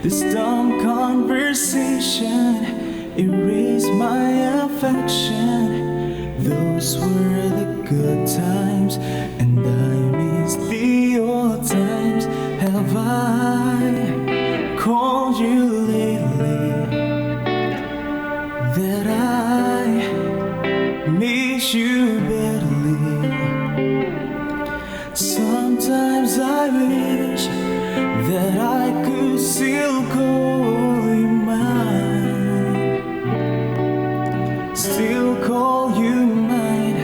This dumb conversation erased my affection. Those were the good times, and I miss the old times. Have I called you lately that I miss you badly? Sometimes I wish that I could still call you mine, still call you mine.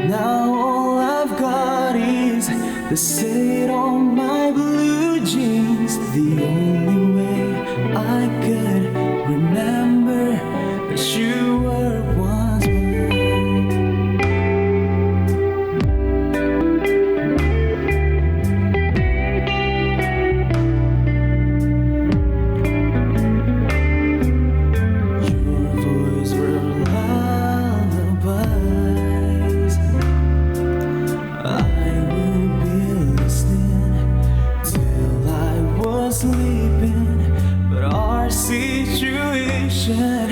Now all I've got is the stain on my blue jeans. The only way I could remember that you were once mine. Your voice were lullabies. I would be listening till I was sleeping, but our situation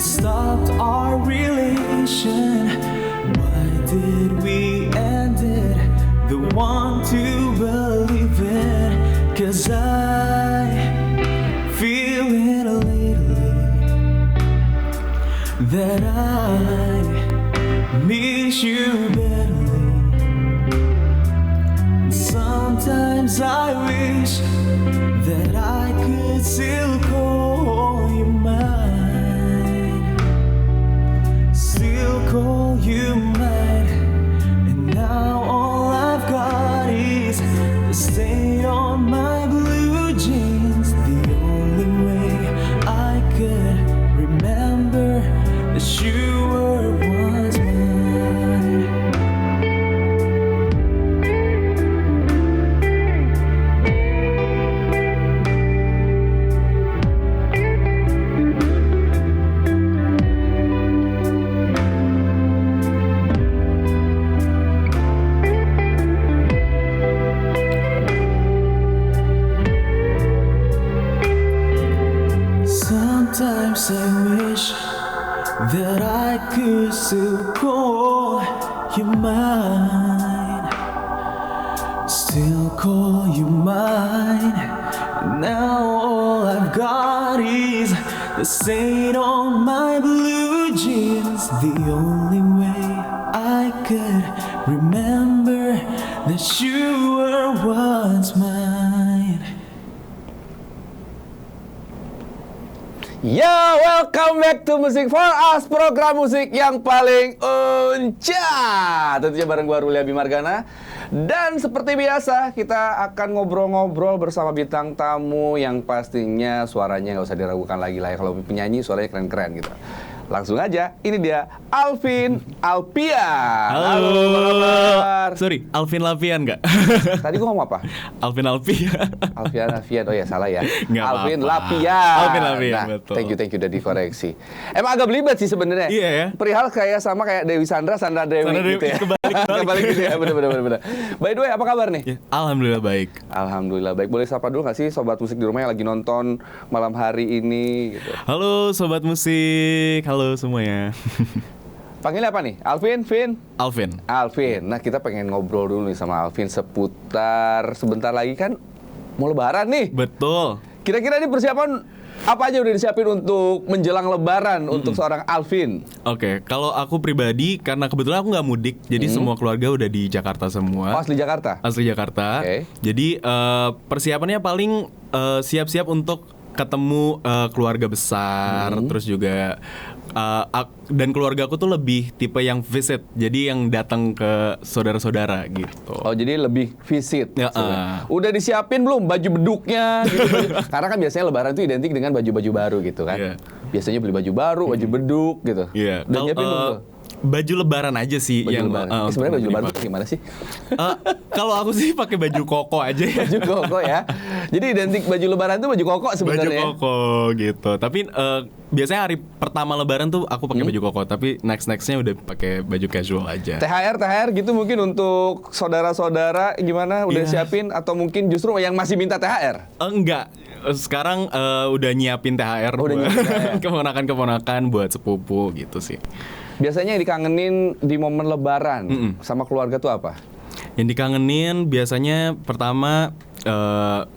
stopped our relation. Why did we end it? The one to believe it, 'cause I feel it lately that I miss you badly. Sometimes I wish that I could still call you mine, still call you mine. And now all I've got is the stain on my blue jeans. The only way I could remember that you were once mine. Sometimes I wish that I could still call you mine, still call you mine. Now all I've got is the stain on my blue jeans. The only way I could remember that you were once mine. Ya, welcome back to Music for Us, program musik yang paling unca. Tentunya bareng gua Ruli Abimargana. Dan seperti biasa, kita akan ngobrol-ngobrol bersama bintang tamu yang pastinya suaranya nggak usah diragukan lagi lah ya. Kalau penyanyi suaranya keren-keren gitu. Langsung aja, ini dia Alvin Alpian. Halo. Apa kabar? Sorry, Alvin Lapian nggak? Tadi gua ngomong apa? Alvin Alpian. Alfian, oh ya salah ya. Nggak Alvin apa-apa. Lapian. Alvin Lapian, Nah, betul. thank you udah dikoreksi. Emang agak belibet sih sebenarnya. Iya ya. Perihal sama kayak Dewi Sandra Dewi Sandra Dewi, gitu ya. Kebalik gitu ya, bener. By the way, apa kabar nih? Ya, Alhamdulillah baik. Alhamdulillah baik. Boleh sapa dulu nggak sih sobat musik di rumah yang lagi nonton malam hari ini gitu. Halo sobat musik, halo semuanya. Panggilnya apa nih? Alvin, Alvin. Nah, kita pengen ngobrol dulu nih sama Alvin seputar sebentar lagi kan mau lebaran nih. Betul. Kira-kira ini persiapan apa aja udah disiapin untuk menjelang lebaran untuk seorang Alvin? Oke, kalau aku pribadi karena kebetulan aku nggak mudik, jadi semua keluarga udah di Jakarta semua. Oh, asli Jakarta? Asli Jakarta. Oke. Jadi persiapannya paling siap-siap untuk ketemu keluarga besar, terus juga dan keluarga aku tuh lebih tipe yang visit, jadi yang datang ke saudara-saudara gitu. Oh, jadi lebih visit. Ya, sebenarnya. Udah disiapin belum baju beduknya? Gitu, Karena kan biasanya Lebaran itu identik dengan baju-baju baru gitu kan. Iya. Biasanya beli baju baru, baju beduk gitu. Iya. Udah nyiapin belum tuh? Baju lebaran aja sih Baju yang lebaran. untuk Sebenarnya baju lebaran dipakai. itu gimana sih? Kalau aku sih pakai baju koko aja ya. Baju koko ya. Jadi identik baju lebaran itu baju koko Baju sebenarnya. koko gitu. Tapi biasanya hari pertama Lebaran tuh aku pakai baju koko, tapi nextnya udah pakai baju casual aja. THR gitu mungkin untuk saudara-saudara gimana? Udah Iya. siapin atau mungkin justru yang masih minta THR? Enggak, sekarang udah nyiapin THR Oh, udah buat nyiapin THR. keponakan-keponakan buat sepupu gitu sih. Biasanya yang dikangenin di momen Lebaran sama keluarga tuh apa? Yang dikangenin biasanya pertama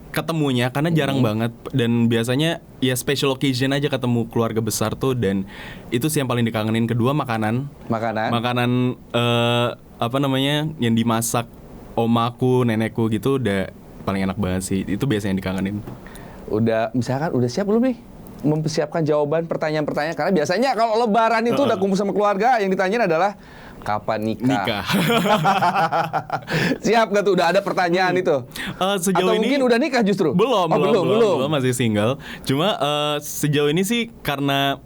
ketemunya, karena jarang banget, dan biasanya ya special occasion aja ketemu keluarga besar tuh, dan itu sih yang paling dikangenin. Kedua makanan apa namanya yang dimasak omaku, nenekku gitu udah paling enak banget sih. Itu biasanya yang dikangenin. Misalkan udah siap belum nih mempersiapkan jawaban pertanyaan-pertanyaan? Karena biasanya kalau Lebaran itu udah kumpul sama keluarga, yang ditanyain adalah kapan nikah. Siap gak tuh? Udah ada pertanyaan itu? Sejauh Atau ini mungkin udah nikah justru? belum, belum. masih single. Cuma sejauh ini sih karena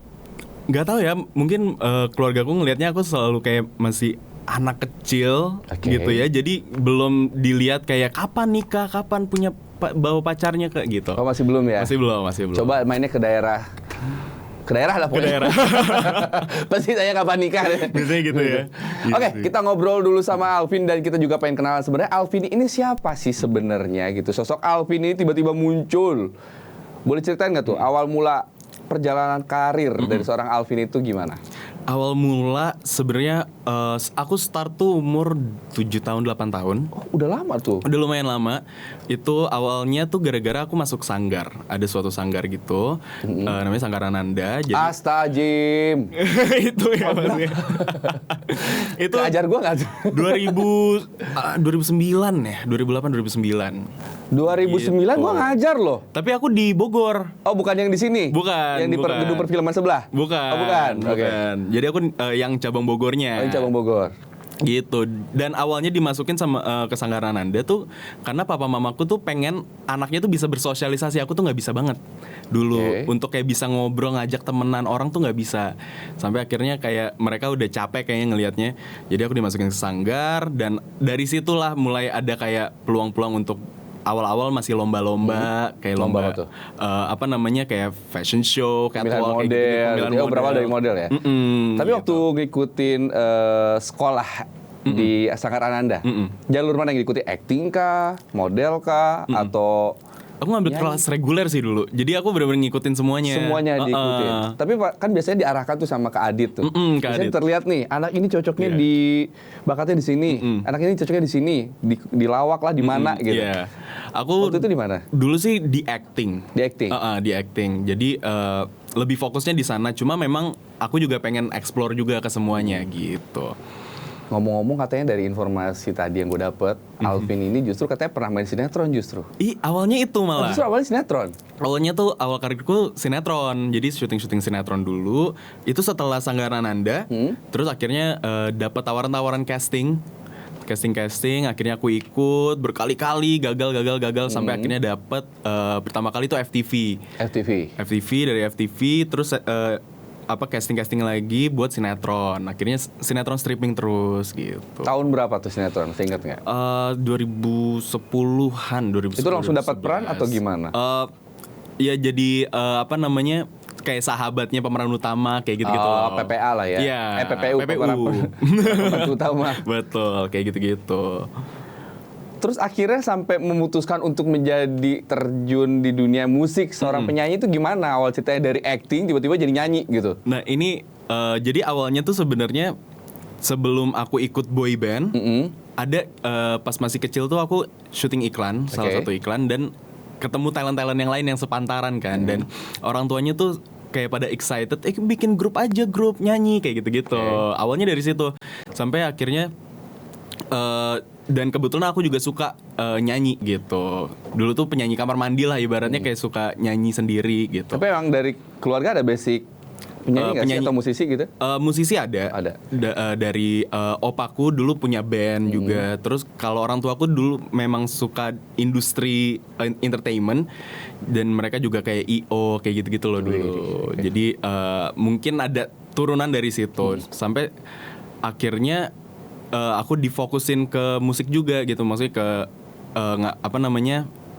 nggak tahu ya, mungkin keluargaku ngelihatnya aku selalu kayak masih anak kecil gitu ya. Jadi belum dilihat kayak kapan nikah, kapan punya bawa pacarnya kayak gitu. Oh, masih belum ya? Masih belum. Coba mainnya ke daerah. Ke daerah lah pokoknya. Pasti tanya kapan nikah. Biasanya gitu ya. Oke, kita ngobrol dulu sama Alvin, dan kita juga pengen kenalan sebenarnya Alvin ini siapa sih sebenarnya gitu. Sosok Alvin ini tiba-tiba muncul. Boleh ceritain nggak tuh awal mula perjalanan karir dari seorang Alvin itu gimana? Awal mula sebenarnya aku start tuh umur 7 tahun 8 tahun. Oh, udah lama tuh. Udah lumayan lama. Itu awalnya tuh gara-gara aku masuk sanggar. Ada suatu sanggar gitu, namanya Sanggar Ananda. Jadi Astagfirullah. itu ya maksudnya. Itu Ajar gua nggak? 2009 ya, 2008 2009. 2009 gua ngajar loh. Tapi aku di Bogor. Oh, bukan yang di sini? Bukan, Yang di bukan. gedung perfilman sebelah? Bukan. Oh, bukan. Oke. Bukan. Jadi aku yang cabang Bogornya. Oh, yang cabang Bogor. Gitu. Dan awalnya dimasukin sama ke Sanggar Ananda tuh karena papa mamaku tuh pengen anaknya tuh bisa bersosialisasi. Aku tuh nggak bisa banget dulu. Oke. Untuk kayak bisa ngobrol, ngajak temenan orang tuh nggak bisa. Sampai akhirnya kayak mereka udah capek kayaknya ngelihatnya. Jadi aku dimasukin ke Sanggar, dan dari situlah mulai ada kayak peluang-peluang untuk awal-awal masih lomba-lomba, kayak Lomba lomba apa tuh? apa namanya, kayak fashion show, Pemilihan catwalk, kayak model, gitu, pemilihan gitu ya. Oh, berawal dari model ya. Tapi gitu. waktu ngikutin sekolah di Sanggar Ananda, jalur mana yang diikuti? Acting kah, model kah, atau Aku ngambil kelas reguler sih dulu. Jadi aku benar-benar ngikutin semuanya. semuanya diikutin? Tapi Pak, kan biasanya diarahkan tuh sama Kak Adit tuh. Kak Biasanya Adit. terlihat nih, anak ini cocoknya Iya. di bakatnya di sini, anak ini cocoknya di sini, di lawak lah di mana gitu. Iya. Aku Waktu itu di mana? dulu sih di acting. Di acting. Di acting. Jadi lebih fokusnya di sana. Cuma memang aku juga pengen explore juga ke semuanya gitu. Ngomong-ngomong, katanya dari informasi tadi yang gue dapet, Alvin ini justru katanya pernah main sinetron justru. Awalnya itu Oh, malah. justru awalnya sinetron. Awalnya tuh awal karirku sinetron. Jadi syuting sinetron dulu. Itu setelah Sanggar Ananda. Terus akhirnya dapat tawaran-tawaran casting, akhirnya aku ikut berkali-kali, gagal sampai akhirnya dapat pertama kali tuh FTV dari FTV, terus casting lagi buat sinetron. Akhirnya sinetron stripping terus gitu. Tahun berapa tuh sinetron? Masih inget nggak? 2010-an, 2010. Itu langsung dapat peran atau gimana? Ya jadi kayak sahabatnya pemeran utama kayak gitu-gitu loh. PPA lah ya. Iya. PPU. PPU. Pemeran utama. Betul, kayak gitu-gitu. Terus akhirnya sampai memutuskan untuk menjadi terjun di dunia musik seorang penyanyi itu gimana? Awal ceritanya dari acting tiba-tiba jadi nyanyi gitu. Nah ini jadi awalnya tuh sebenarnya sebelum aku ikut boy band, ada pas masih kecil tuh aku syuting iklan, salah satu iklan, dan ketemu talent-talent yang lain yang sepantaran kan, dan orang tuanya tuh kayak pada excited, bikin grup nyanyi kayak gitu-gitu. Awalnya dari situ sampai akhirnya dan kebetulan aku juga suka nyanyi gitu. Dulu tuh penyanyi kamar mandi lah ibaratnya, kayak suka nyanyi sendiri gitu. Tapi emang dari keluarga ada basic penyanyi nggak sih, atau musisi gitu? Musisi ada. Dari opaku dulu punya band juga. Terus kalau orang tuaku dulu memang suka industri entertainment, dan mereka juga kayak IO kayak gitu-gitu loh dulu. Jadi mungkin ada turunan dari situ. Sampai akhirnya aku difokusin ke musik juga gitu, maksudnya ke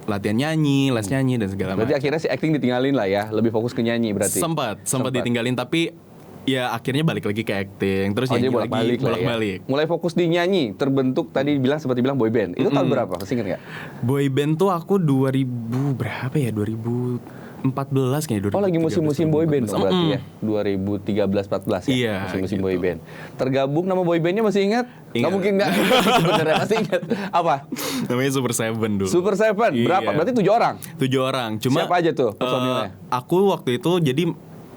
latihan nyanyi, les nyanyi dan segala Berarti macam. akhirnya si acting ditinggalin lah ya, lebih fokus ke nyanyi berarti. Sempat ditinggalin, tapi ya akhirnya balik lagi ke acting, terus Jadi nyanyi bolak-balik lagi, lah ya. bolak-balik. Mulai fokus di nyanyi, terbentuk tadi seperti bilang boy band. Itu tahun berapa? Masih ingat nggak? Boy band tuh aku 2000 berapa ya? 2014 kayaknya. Oh lagi musim-musim boy band dong berarti ya? 2013-14 ya? Iya, Musim-musim gitu. boy band. Tergabung nama boy bandnya masih ingat? Nggak Ingat. mungkin nggak. Sebenarnya masih ingat. Apa? Namanya Super Seven dulu. Super Seven. Berapa? Iya. Berarti 7 orang? 7 orang. Cuma Siapa aja tuh personilnya? aku waktu itu jadi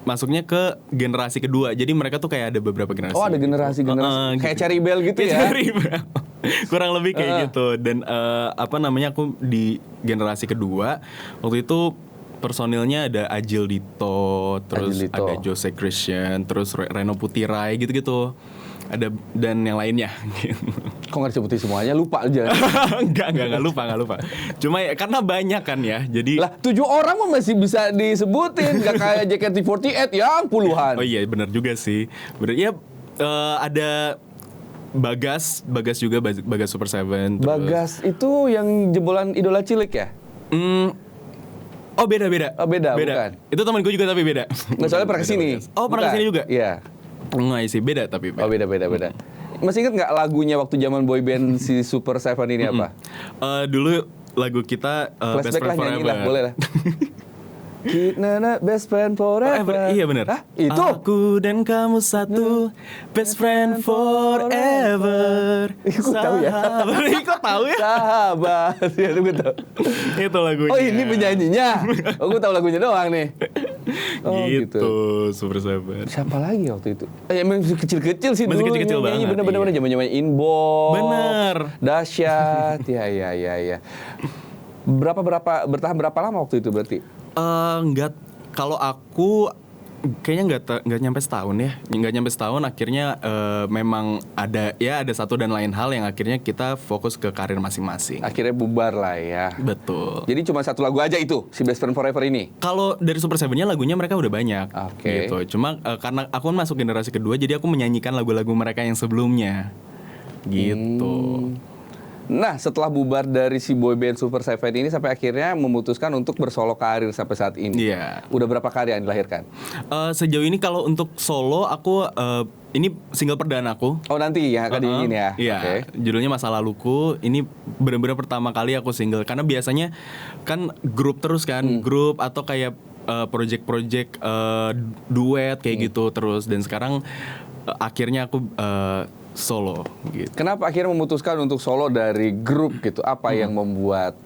masuknya ke generasi kedua. Jadi mereka tuh kayak ada beberapa generasi. Oh ada generasi-generasi. Kayak Cherry Bell gitu Kayak ya? Cherry Bell. Kurang lebih kayak gitu. Dan aku di generasi kedua. Waktu itu personilnya ada Agil Dito, terus Agil Dito. ada Jose Christian, terus Reno Putirai gitu-gitu. Ada dan yang lainnya gitu. Kok nggak disebutin semuanya? Lupa aja. Enggak lupa. Cuma ya karena banyak kan ya. Jadi Lah 7 orang mah masih bisa disebutin. Gak kayak JKT48 yang puluhan. oh iya benar juga sih. Benar ya ada Bagas juga Bagas Super Seven. terus- Bagas itu yang jebolan idola cilik ya? Oh beda. Oh, beda, bukan. Itu teman gue juga tapi beda. Nggak, soalnya pernah kesini. Oh pernah Bukan? kesini juga. Iya. Enggak sih beda tapi Oh beda. Masih ingat nggak lagunya waktu zaman boy band si Super Seven ini apa? Dulu lagu kita Best Flashback Friend lah, nyanyi Forever. lah, boleh lah. Kita best friend forever. Iya benar. Hah? Itu? Aku dan kamu satu, best friend forever. Kok tahu ya? Sahabat. Kok tahu ya? Sahabat. Ya, gue tahu. Itu lagunya. Oh ini penyanyinya. Oh gue tahu lagunya doang nih. Oh gitu. Super Seven. Siapa lagi waktu itu? Masih kecil-kecil sih Masih dulu. kecil-kecil nyanyi, banget, bener-bener iya. zaman-zaman Inbox. Bener. Dahsyat. Ya. Bertahan berapa lama waktu itu berarti? Enggak, kalau aku kayaknya nggak nyampe setahun ya, nggak nyampe setahun. Akhirnya memang ada satu dan lain hal yang akhirnya kita fokus ke karir masing-masing. Akhirnya bubar lah ya. Betul. Jadi cuma satu lagu aja itu, si Best Friend Forever ini? Kalau dari Super Seven-nya lagunya mereka udah banyak. Oke. Gitu. Cuma karena aku kan masuk generasi kedua, jadi aku menyanyikan lagu-lagu mereka yang sebelumnya. Gitu. Nah, setelah bubar dari si boyband Super Seven ini sampai akhirnya memutuskan untuk bersolo karir sampai saat ini. Iya. Udah berapa karya yang dilahirkan? Sejauh ini kalau untuk solo aku ini single perdana aku. Oh, nanti yang akan diingin ya. Iya, Oke. judulnya Masa Laluku. Ini benar-benar pertama kali aku single karena biasanya kan grup terus kan, grup atau kayak project-project duet kayak gitu terus, dan sekarang akhirnya aku solo gitu. Kenapa akhirnya memutuskan untuk solo dari grup gitu? Apa yang membuat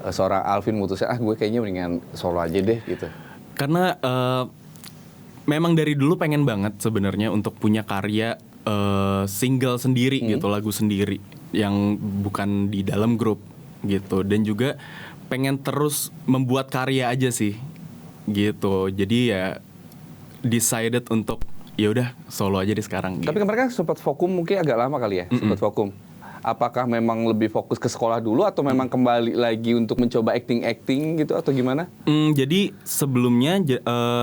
seorang Alvin memutuskan gue kayaknya mendingan solo aja deh gitu? Karena memang dari dulu pengen banget sebenarnya untuk punya karya single sendiri gitu, lagu sendiri yang bukan di dalam grup gitu, dan juga pengen terus membuat karya aja sih gitu. Jadi ya decided untuk ya udah solo aja deh sekarang. Tapi Gitu. mereka sempat vakum mungkin agak lama kali ya, sempat vakum. Apakah memang lebih fokus ke sekolah dulu atau memang kembali lagi untuk mencoba acting gitu atau gimana? Jadi sebelumnya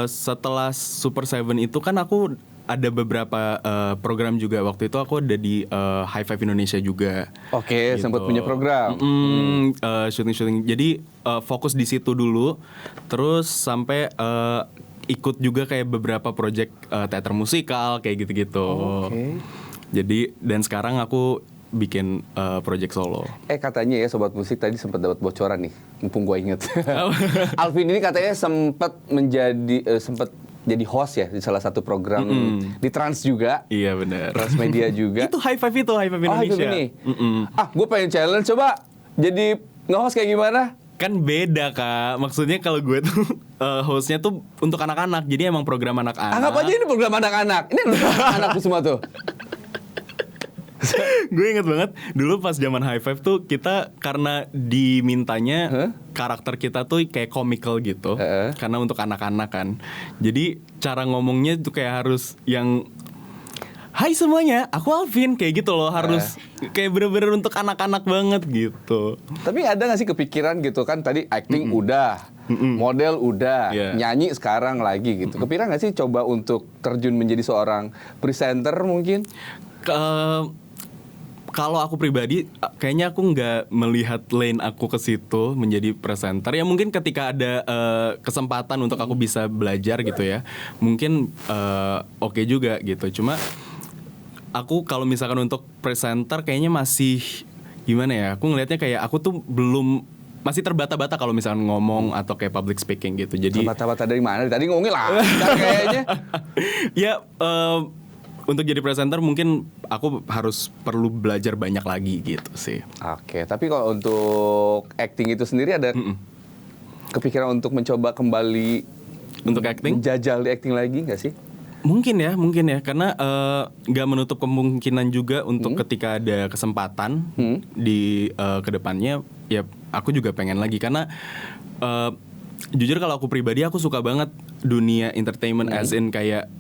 setelah Super Seven itu kan aku ada beberapa program juga. Waktu itu aku ada di High Five Indonesia juga. Oke, Gitu. sempat punya program. Syuting-syuting. Jadi fokus di situ dulu. Terus sampai ikut juga kayak beberapa project teater musikal kayak gitu-gitu. Oke. Jadi dan sekarang aku bikin project solo. Katanya ya Sobat Musik tadi sempat dapat bocoran nih, mumpung gue inget. Alvin ini katanya sempat jadi host ya di salah satu program di Trans juga. Iya benar. Transmedia juga. Itu High Five Indonesia. High Five ini. Gue pengen challenge, coba jadi nge-host kayak gimana? Kan beda Kak. Maksudnya kalau gue tuh hostnya tuh untuk anak-anak. Jadi emang program anak-anak. Anggap aja ini program anak-anak. Ini anak-anakku semua tuh. Gue inget banget dulu pas zaman High Five tuh kita karena dimintanya karakter kita tuh kayak comical gitu. Karena untuk anak-anak kan. Jadi cara ngomongnya tuh kayak harus yang hai semuanya, aku Alvin kayak gitu loh, harus kayak bener-bener untuk anak-anak banget gitu. Tapi ada gak sih kepikiran gitu kan, tadi acting udah, model udah, nyanyi sekarang lagi gitu. Kepikiran gak sih coba untuk terjun menjadi seorang presenter mungkin? kalau aku pribadi kayaknya aku nggak melihat lane aku ke situ menjadi presenter. Ya mungkin ketika ada kesempatan untuk aku bisa belajar gitu ya, mungkin oke juga gitu. Cuma aku kalau misalkan untuk presenter kayaknya masih gimana ya? Aku ngelihatnya kayak aku tuh masih terbata-bata kalau misalkan ngomong atau kayak public speaking gitu. Jadi Terbata-bata dari mana? Tadi ngomongin lah kayaknya. ya untuk jadi presenter mungkin aku perlu belajar banyak lagi gitu sih. Oke, tapi kalau untuk acting itu sendiri ada kepikiran untuk mencoba kembali Untuk acting? jajal di acting lagi nggak sih? Mungkin ya, karena nggak menutup kemungkinan juga untuk ketika ada kesempatan di kedepannya, ya aku juga pengen lagi karena jujur kalau aku pribadi aku suka banget dunia entertainment as in kayak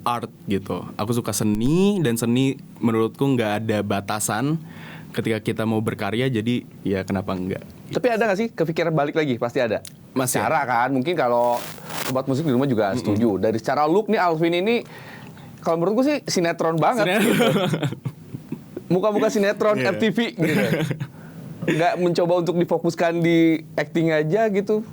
art gitu. Aku suka seni dan seni menurutku nggak ada batasan ketika kita mau berkarya, jadi ya kenapa enggak? Tapi ada nggak sih kepikiran balik lagi? Pasti ada. Masih Cara kan, mungkin kalau sobat musik di rumah juga setuju. Dari secara look nih Alvin ini, kalau menurutku sih sinetron banget. Gitu. Muka-muka sinetron FTV gitu. Nggak mencoba untuk difokuskan di acting aja gitu.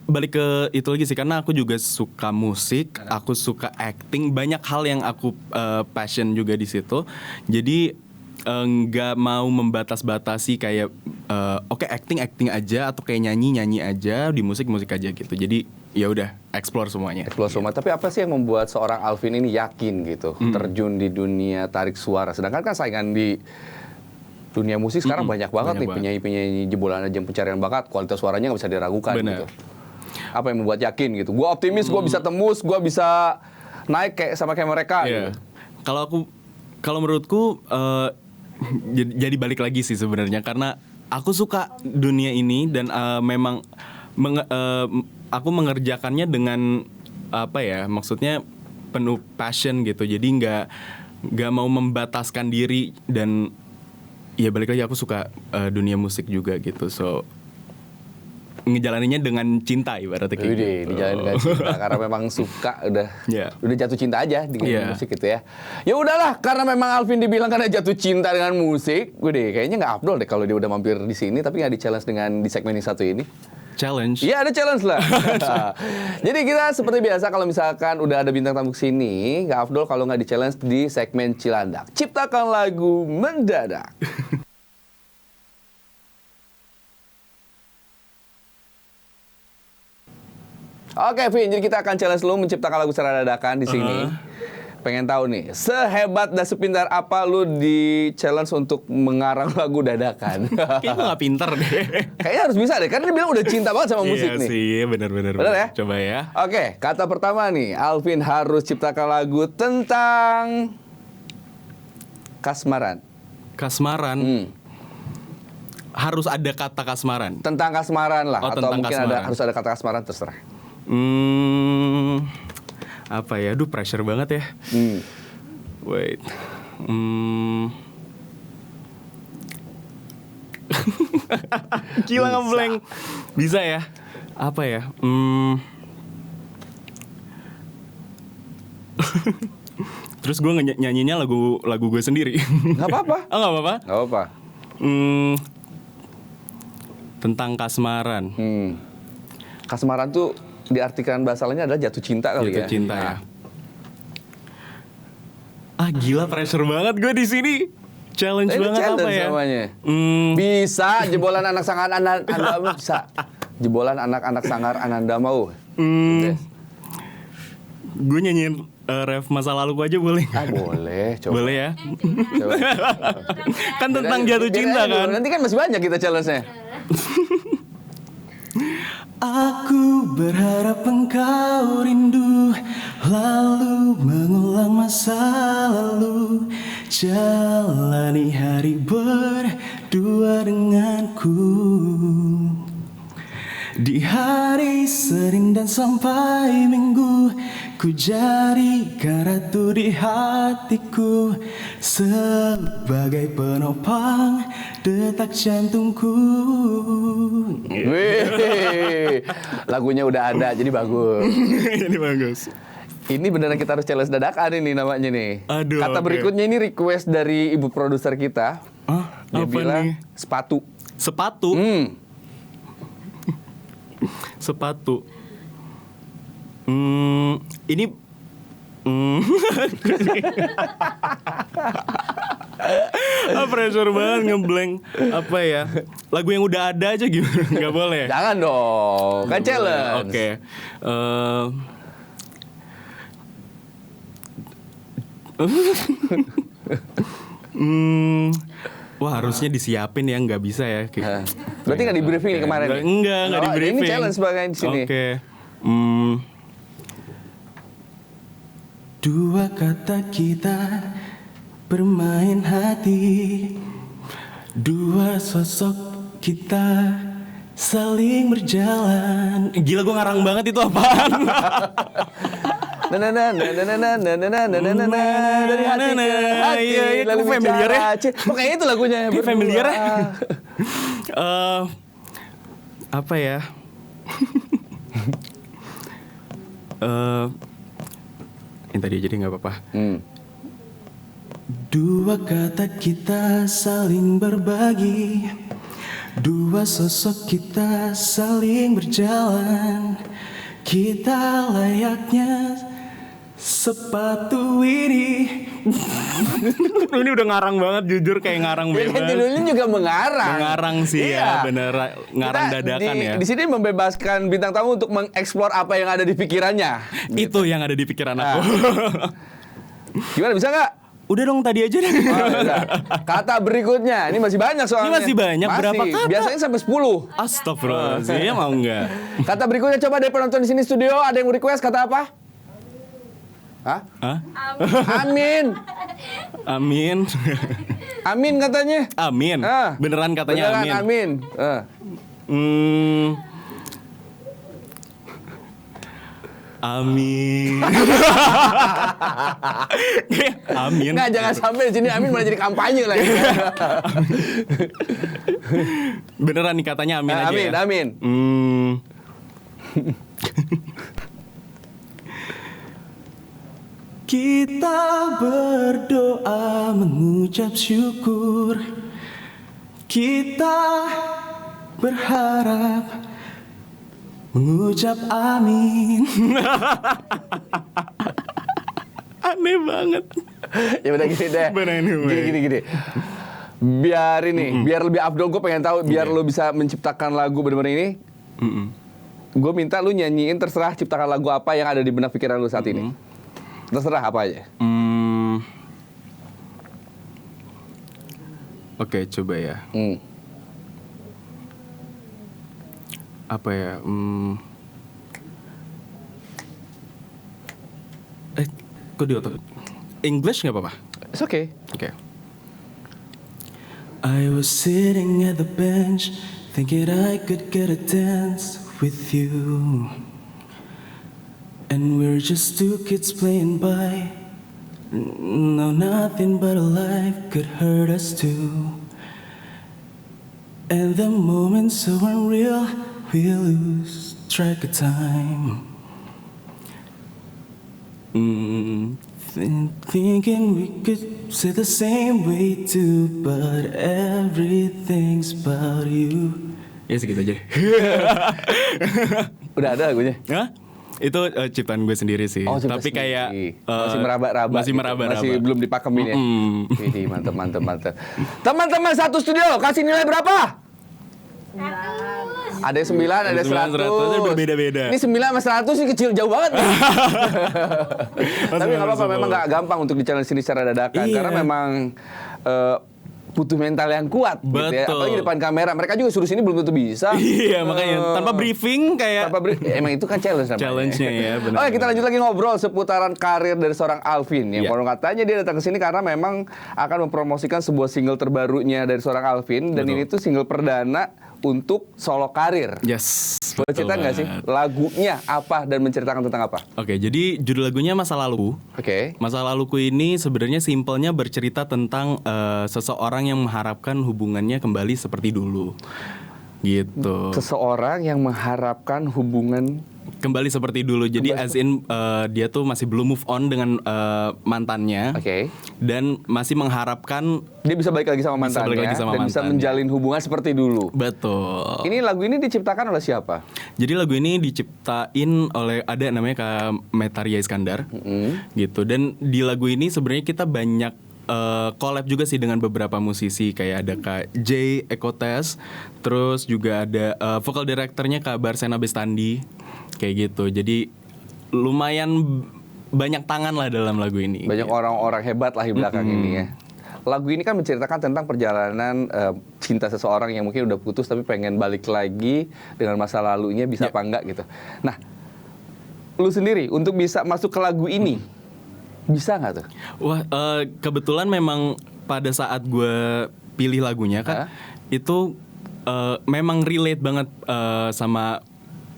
Balik ke itu lagi sih, karena aku juga suka musik, aku suka acting, banyak hal yang aku passion juga di situ. Jadi nggak mau membatas-batasi kayak oke, acting aja atau kayak nyanyi aja, di musik aja gitu. Jadi ya udah explore semuanya. Explore semua. Tapi apa sih yang membuat seorang Alvin ini yakin gitu terjun di dunia tarik suara? Sedangkan kan saingan di dunia musik sekarang banyak banget nih penyanyi-penyanyi jebolan ajang pencarian bakat, kualitas suaranya nggak bisa diragukan. Gitu. Apa yang membuat yakin gitu? Gue optimis, gue bisa tembus, gue bisa naik kayak mereka. Gitu. Kalau menurutku jadi balik lagi sih sebenarnya, karena aku suka dunia ini dan memang aku mengerjakannya dengan apa ya? Maksudnya penuh passion gitu. Jadi nggak mau membataskan diri dan ya balik lagi aku suka dunia musik juga gitu, so ngejalaninnya dengan cinta ibaratnya kayak gitu. Dijalanin dengan cinta karena memang suka udah jatuh cinta aja dengan musik gitu ya. Ya udahlah, karena memang Alvin dibilang karena jatuh cinta dengan musik, kayaknya nggak afdol deh kalau dia udah mampir di sini tapi nggak di challenge di segmen yang satu ini. Challenge? Iya, ada challenge lah. Jadi kita seperti biasa kalau misalkan udah ada bintang tamu sini, nggak afdol kalau nggak di challenge di segmen Cilandak. Ciptakan lagu mendadak. Oke, Vin, jadi kita akan challenge lu menciptakan lagu secara dadakan di sini. Pengen tahu nih, sehebat dan sepintar apa lu di challenge untuk mengarang lagu dadakan? Kayaknya gue gak pinter deh. Kayaknya harus bisa deh, karena dia bilang udah cinta banget sama musik nih. Iya sih, benar-benar. Benar ya? Coba ya. Oke, kata pertama nih, Alvin harus ciptakan lagu tentang kasmaran. Kasmaran? Harus ada kata kasmaran? Tentang kasmaran lah, atau tentang mungkin kasmaran. harus ada kata kasmaran, terserah. Apa ya? Aduh, pressure banget ya. Wait. Gila ngeblank. Bisa ya? Apa ya? Terus gue nyanyinya lagu gue sendiri. Gak apa-apa. Oh, gak apa-apa? Gak apa-apa. Tentang kasmaran. Kasmaran tuh diartikan bahasa lainnya adalah jatuh cinta kali ya. Jatuh cinta ya. Gila, pressure banget gue di sini. Challenge banget challenge apa ya? Namanya. Bisa jebolan anak sangar Ananda bisa. Jebolan anak-anak sangar Ananda mau. Gue nyanyiin ref masa lalu gue aja boleh? Boleh, coba. Boleh ya? Coba. Kan tentang jatuh cinta kan? Nanti kan masih banyak kita challenge-nya. Aku berharap engkau rindu, lalu mengulang masa lalu, jalani hari berdua denganku. Di hari Senin dan sampai Minggu, ku jadikan ratu di hatiku, sebagai penopang detak jantungku. Wih, lagunya udah ada, jadi bagus. Ini bagus. Ini beneran kita harus challenge dadakan ini namanya nih. Aduh, Kata oke. berikutnya ini request dari ibu produser kita. Dia apa bilang nih? sepatu. Sepatu. Sepatu. Ini pressure banget ngeblank. Apa ya? Lagu yang udah ada aja gimana? Nggak boleh. Jangan dong, kan Nggak challenge. boleh. Oke. Wah, harusnya disiapin ya, nggak bisa ya. Berarti nggak di briefing nih kemarin? nih? Enggak di Oh, briefing. Ini challenge sebagai di sini. Oke. Dua kata kita bermain hati, dua sosok kita saling berjalan. Gila, gue ngarang banget itu apaan? Dari hati ke hati. Iya, itu lalu familiar ya? bicara. Kok kayak itu lagunya? Kayak berdua. familiar ya? Apa ya? Ini tadi jadi nggak apa-apa. Dua kata kita saling berbagi, dua sosok kita saling berjalan. Kita layaknya sepatu ini. Ini udah ngarang banget, jujur kayak ngarang Ya kan bebas. judulnya juga mengarang. Mengarang sih ya, bener. Ngarang Kita dadakan ya. Di sini membebaskan bintang tamu untuk mengeksplor apa yang ada di pikirannya. Itu yang ada di pikiran aku. Gimana, bisa nggak? Udah dong, tadi aja deh. Oh, udah. Kata berikutnya, ini masih banyak soalnya. Ini masih banyak, berapa kata? Biasanya sampai 10. Astagfirullahaladzim, mau nggak? Kata berikutnya coba dari penonton di sini studio, ada yang mau request kata apa? Hah? Hah? Amin. Amin. Amin katanya. Amin. Ah. Beneran katanya Beneran, amin. Amin. Amin. Nggak, jangan sampai di sini amin malah jadi kampanye lagi. Beneran nih katanya amin aja Amin, ya? amin. Kita berdoa mengucap syukur, kita berharap mengucap amin. Aneh banget. Ya udah gini deh. Bener anyway. Gini. Biar ini, biar lebih afdol, gue pengen tahu, biar lo bisa menciptakan lagu bener-bener ini. Gue minta lu nyanyiin, terserah ciptakan lagu apa yang ada di benak pikiran lu saat ini. Terserah apa aja. Oke, coba ya. Apa ya? Kok di otot? English nggak apa-apa? It's okay. Oke. I was sitting at the bench, thinking I could get a dance with you. And we're just two kids playing by. No, nothing but a life could hurt us too. And the moments so unreal, we lose track of time. Thinking we could say the same way too, but everything's about you. Ya segitu aja. Udah ada lagunya? Hah? Itu ciptaan gue sendiri sih. Oh, cipta tapi sendiri. kayak masih meraba-raba. Masih gitu. meraba-raba. Masih belum dipakemin ya. Widih, mantep. Teman-teman satu studio, kasih nilai berapa? 100. Ada yang 9, ada 9, 100. berbeda-beda. Ini 9 sama 100 sih kecil jauh banget. Tapi nggak apa-apa, Masuk. memang nggak gampang untuk di-challenge sini secara dadakan. Iya. Karena memang butuh mental yang kuat gitu ya. Betul. Apalagi depan kamera. Mereka juga suruh sini belum tentu bisa. Iya, makanya tanpa briefing kayak Emang itu kan challenge namanya. challenge-nya ya, benar. Oke, kita lanjut lagi ngobrol seputaran karir dari seorang Alvin. Yang Iya. konon katanya dia datang ke sini karena memang akan mempromosikan sebuah single terbarunya dari seorang Alvin. Dan Betul. ini tuh single perdana untuk solo karir. Yes. Boleh betul cerita nggak sih banget. lagunya apa dan menceritakan tentang apa? Oke, jadi judul lagunya Masa Lalu. Oke. Masa laluku ini sebenarnya simpelnya bercerita tentang seseorang yang mengharapkan hubungannya kembali seperti dulu. gitu. Seseorang yang mengharapkan hubungan Kembali seperti dulu. Jadi as in dia tuh masih belum move on dengan mantannya. Oke. Dan masih mengharapkan dia bisa balik lagi sama Bisa mantannya balik lagi sama dan bisa mantannya. menjalin hubungan seperti dulu. betul. Ini lagu ini diciptakan oleh siapa? Jadi lagu ini diciptain oleh ada namanya Kak Metaria Iskandar. Gitu. Dan di lagu ini sebenarnya kita banyak collab juga sih dengan beberapa musisi, kayak ada Kak J Ekotes, terus juga ada vocal directornya Kak Barsena Bestandi, kayak gitu. Jadi lumayan banyak tangan lah dalam lagu ini. Banyak orang-orang hebat lah di belakang ini ya. Lagu ini kan menceritakan tentang perjalanan cinta seseorang yang mungkin udah putus tapi pengen balik lagi dengan masa lalunya, bisa apa enggak gitu. Nah, lu sendiri untuk bisa masuk ke lagu ini bisa nggak tuh? Wah, kebetulan memang pada saat gue pilih lagunya kan, itu memang relate banget sama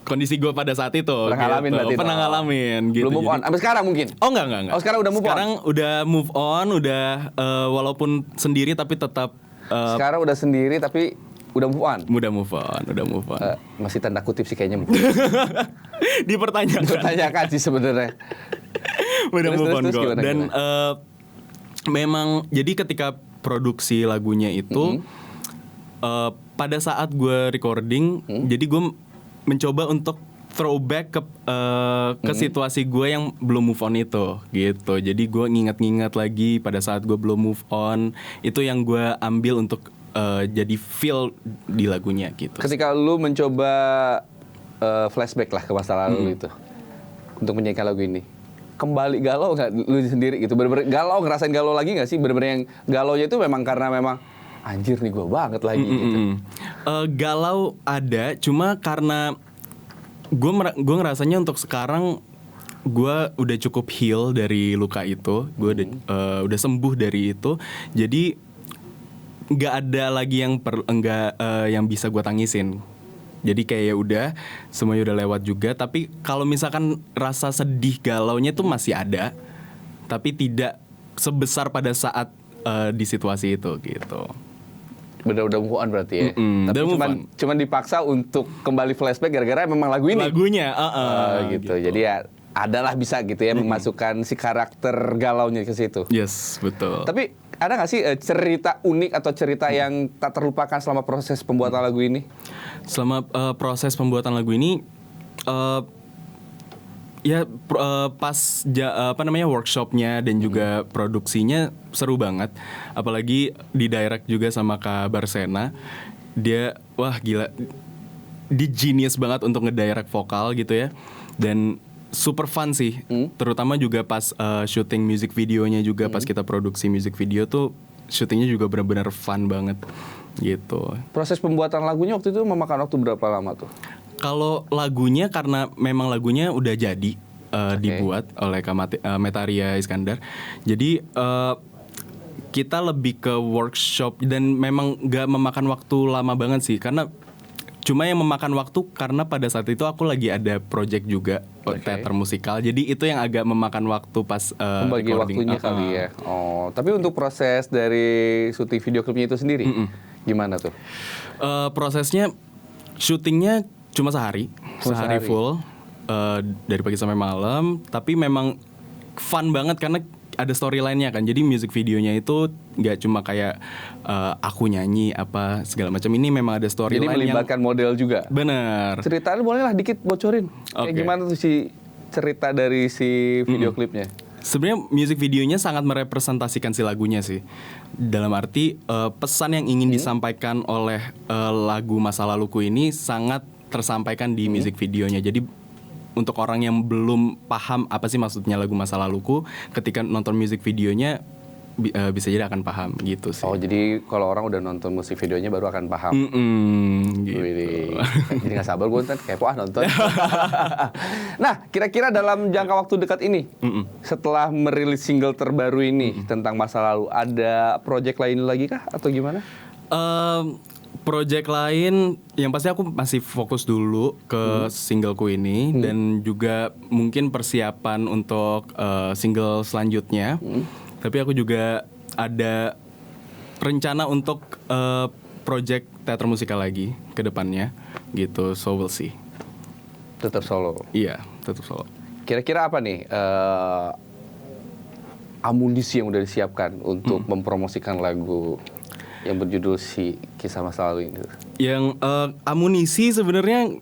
kondisi gue pada saat itu. Pernah ngalamin gitu. berarti itu? Pernah ngalamin gitu. Belum move on, sampai sekarang mungkin? Oh enggak. Oh, sekarang udah move on? Sekarang udah move on, udah walaupun sendiri tapi tetap Sekarang udah sendiri tapi udah move on? udah move on. Masih tanda kutip sih kayaknya. Dipertanyakan sih sebenarnya. udah Terus, move on terus kok. gimana, Dan memang jadi ketika produksi lagunya itu pada saat gue recording, jadi gue mencoba untuk throwback ke situasi gue yang belum move on itu gitu. Jadi gue nginget-nginget lagi pada saat gue belum move on, itu yang gue ambil untuk jadi feel di lagunya gitu. Ketika lu mencoba flashback lah ke masa lalu itu untuk menyanyikan lagu ini, kembali galau nggak lu sendiri gitu? Bener-bener galau, ngerasain galau lagi nggak sih? Bener-bener yang galaunya itu memang karena memang anjir nih gue banget lagi gitu. Galau ada, cuma karena gue ngerasanya untuk sekarang gue udah cukup heal dari luka itu, gue udah sembuh dari itu, jadi nggak ada lagi yang yang bisa gue tangisin. Jadi kayak ya udah semuanya udah lewat juga. Tapi kalau misalkan rasa sedih galaunya tuh masih ada, tapi tidak sebesar pada saat di situasi itu gitu. Udah move on berarti ya. Tapi udah move on. cuman dipaksa untuk kembali flashback gara-gara memang lagu ini. Lagunya, gitu. Jadi ya adalah bisa gitu ya memasukkan si karakter galaunya ke situ. Yes, betul. Tapi ada nggak sih cerita unik atau cerita yang tak terlupakan selama proses pembuatan lagu ini? Selama proses pembuatan lagu ini, pas workshopnya dan juga produksinya seru banget. Apalagi di direct juga sama Kak Barsena. Dia wah gila, dia genius banget untuk ngedirect vokal gitu ya. Dan super fun sih, terutama juga pas syuting music videonya juga, pas kita produksi music video tuh syutingnya juga benar-benar fun banget gitu. Proses pembuatan lagunya waktu itu memakan waktu berapa lama tuh? Kalau lagunya, karena memang lagunya udah jadi dibuat oleh Kak Metaria Iskandar, jadi kita lebih ke workshop dan memang gak memakan waktu lama banget sih, karena cuma yang memakan waktu karena pada saat itu aku lagi ada project juga teater musikal, jadi itu yang agak memakan waktu pas membagi recording. waktunya kali ya. Oh, tapi untuk proses dari syuting video klipnya itu sendiri gimana tuh? Prosesnya syutingnya cuma sehari full, dari pagi sampai malam, tapi memang fun banget karena ada storyline-nya kan. Jadi music videonya itu nggak cuma kayak aku nyanyi apa segala macam. Ini memang ada storyline. Jadi melibatkan model juga. Bener. Ceritanya boleh lah dikit bocorin. Kayak gimana tuh si cerita dari si video klipnya? Sebenarnya music videonya sangat merepresentasikan si lagunya sih. Dalam arti pesan yang ingin disampaikan oleh lagu Masa Laluku ini sangat tersampaikan di music videonya. Jadi untuk orang yang belum paham apa sih maksudnya lagu Masa Laluku, ketika nonton music videonya bisa jadi akan paham gitu sih. Oh, jadi kalau orang udah nonton musik videonya baru akan paham. Gitu. Jadi nggak sabar gue ntar kepo nonton. Nah, kira-kira dalam jangka waktu dekat ini, setelah merilis single terbaru ini tentang masa lalu, ada project lain lagi kah atau gimana? Project lain yang pasti aku masih fokus dulu ke singleku ini, dan juga mungkin persiapan untuk single selanjutnya. Tapi aku juga ada rencana untuk project teater musikal lagi ke depannya gitu. So we'll see. Tetap solo. Iya, tetap solo. Kira-kira apa nih amunisi yang udah disiapkan untuk mempromosikan lagu yang berjudul Si Kisah Masa Lalu ini? Yang amunisi sebenarnya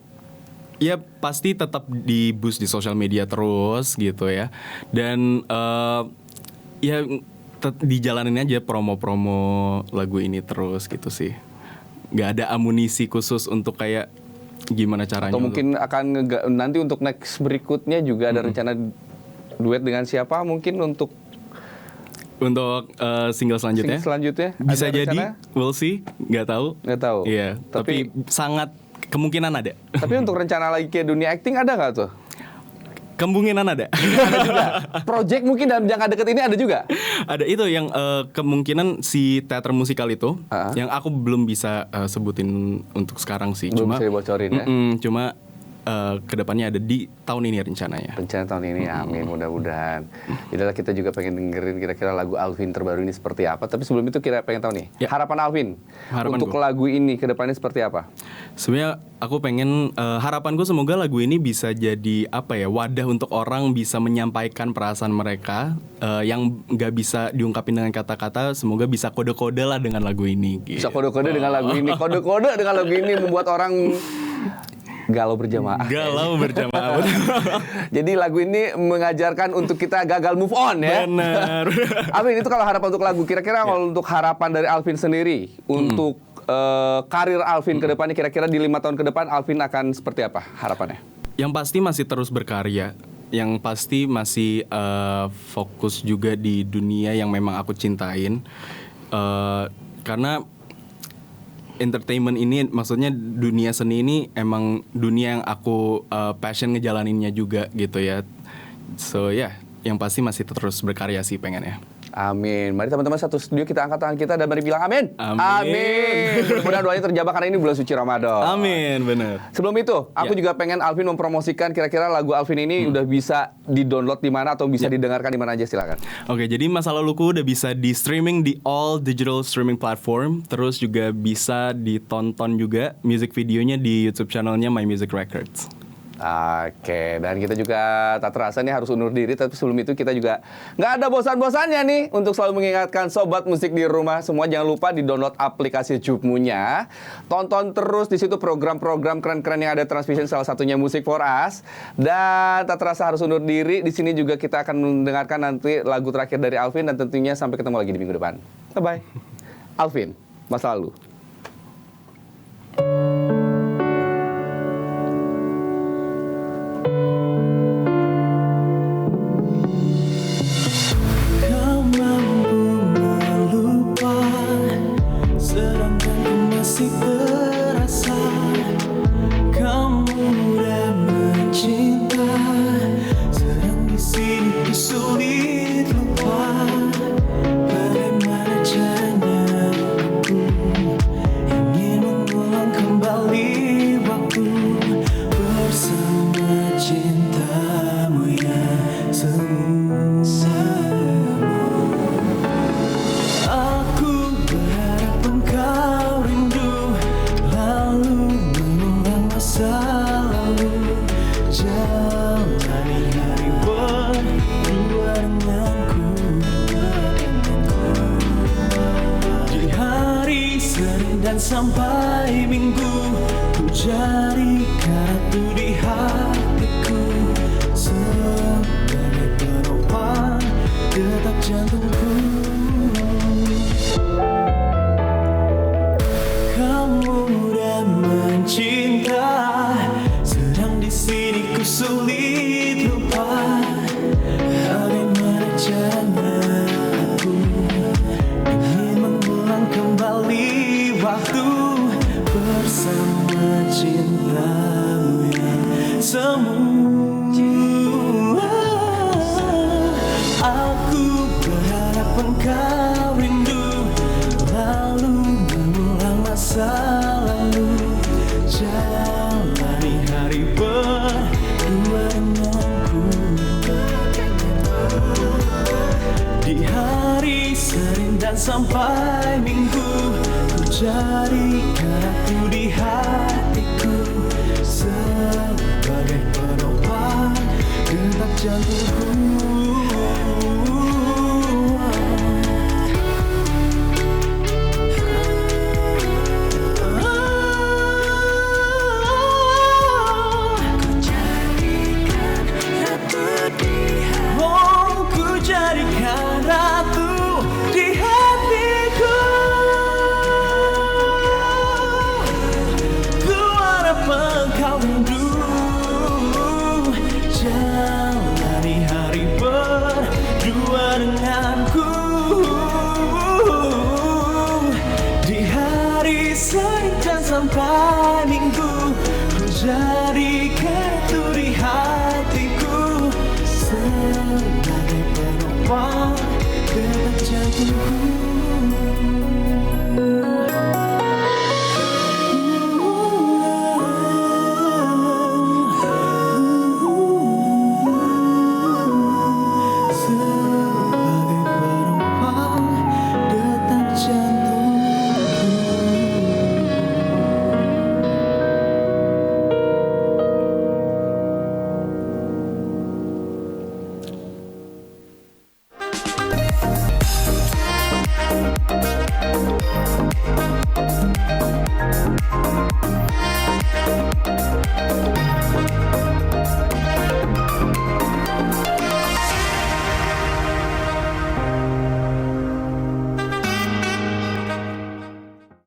ya pasti tetap di boost di sosial media terus gitu ya. Dan ya dijalanin aja promo-promo lagu ini terus gitu sih. Gak ada amunisi khusus untuk kayak gimana caranya. Atau mungkin akan nanti untuk next berikutnya juga ada rencana duet dengan siapa mungkin untuk single selanjutnya. Bisa ada jadi, rencana? we'll see, nggak tahu. Iya, tapi sangat kemungkinan ada. Tapi untuk rencana lagi ke dunia acting ada nggak tuh? Kemungkinan ada. Ada juga. Project mungkin dalam jangka dekat ini ada juga. Ada itu yang kemungkinan si teater musikal itu, yang aku belum bisa sebutin untuk sekarang sih. Belum bisa dibocorin ya. Cuma kedepannya ada di tahun ini rencananya. Rencana tahun ini, amin, mudah-mudahan. Jadilah kita juga pengen dengerin kira-kira lagu Alvin terbaru ini seperti apa. Tapi sebelum itu kita pengen tahu nih, harapan Alvin untuk lagu ini ke depannya seperti apa? Sebenarnya aku pengen, harapanku semoga lagu ini bisa jadi apa ya, wadah untuk orang bisa menyampaikan perasaan mereka yang nggak bisa diungkapin dengan kata-kata. Semoga bisa kode-kode lah dengan lagu ini. Gitu. Bisa kode-kode dengan lagu ini. Kode-kode dengan lagu ini membuat orang galau berjamaah. Jadi lagu ini mengajarkan untuk kita gagal move on ya. Benar. Alvin, itu kalau harapan untuk lagu, kira-kira kalau untuk harapan dari Alvin sendiri untuk karir Alvin ke depannya, kira-kira di 5 tahun ke depan Alvin akan seperti apa harapannya? Yang pasti masih terus berkarya. Yang pasti masih fokus juga di dunia yang memang aku cintain. Karena entertainment ini, maksudnya dunia seni ini emang dunia yang aku passion ngejalaninnya juga gitu ya. So ya, yang pasti masih terus berkarya sih pengennya. Amin. Mari teman-teman satu studio kita angkat tangan kita dan mari bilang amin. Amin. Mudah-mudahan doanya terjabah karena ini bulan suci Ramadan. Amin, benar. Sebelum itu, aku juga pengen Alvin mempromosikan kira-kira lagu Alvin ini udah bisa di-download di mana atau bisa didengarkan di mana aja, silakan. Oke, jadi Masa Laluku udah bisa di streaming di all digital streaming platform. Terus juga bisa ditonton juga music videonya di YouTube channelnya My Music Records. Oke, dan kita juga tak terasa nih harus undur diri. Tapi sebelum itu kita juga nggak ada bosan-bosannya nih untuk selalu mengingatkan sobat musik di rumah semua, jangan lupa di-download aplikasi Jukmunya. Tonton terus di situ program-program keren-keren yang ada Transvision, salah satunya Music for Us. Dan tak terasa harus undur diri. Di sini juga kita akan mendengarkan nanti lagu terakhir dari Alvin dan tentunya sampai ketemu lagi di minggu depan. Bye-bye. Alvin, Masa Lalu. Terasa kamu dan mencinta, sedang di sini ku sulit lupa. Bagaimana caranya aku ingin mengulang kembali waktu bersama cintamu yang semu. Aku berharap engkau rindu, lalu mengulang masa lalu, jalani hari berdua denganku. Di hari Senin dan sampai Minggu, ku jadikan ratu di hatiku, sebagai penopang detak jantungku. Kamu dan mencinta, sedang di sini ku sulit lupa. Bagaimana caranya aku ingin mengulang kembali waktu bersama cintamu yang rindu. Jalani hari berdua denganku. Di hari Senin dan sampai Minggu, ku jadikan itu di hatiku sebagai penopang detak jantungku.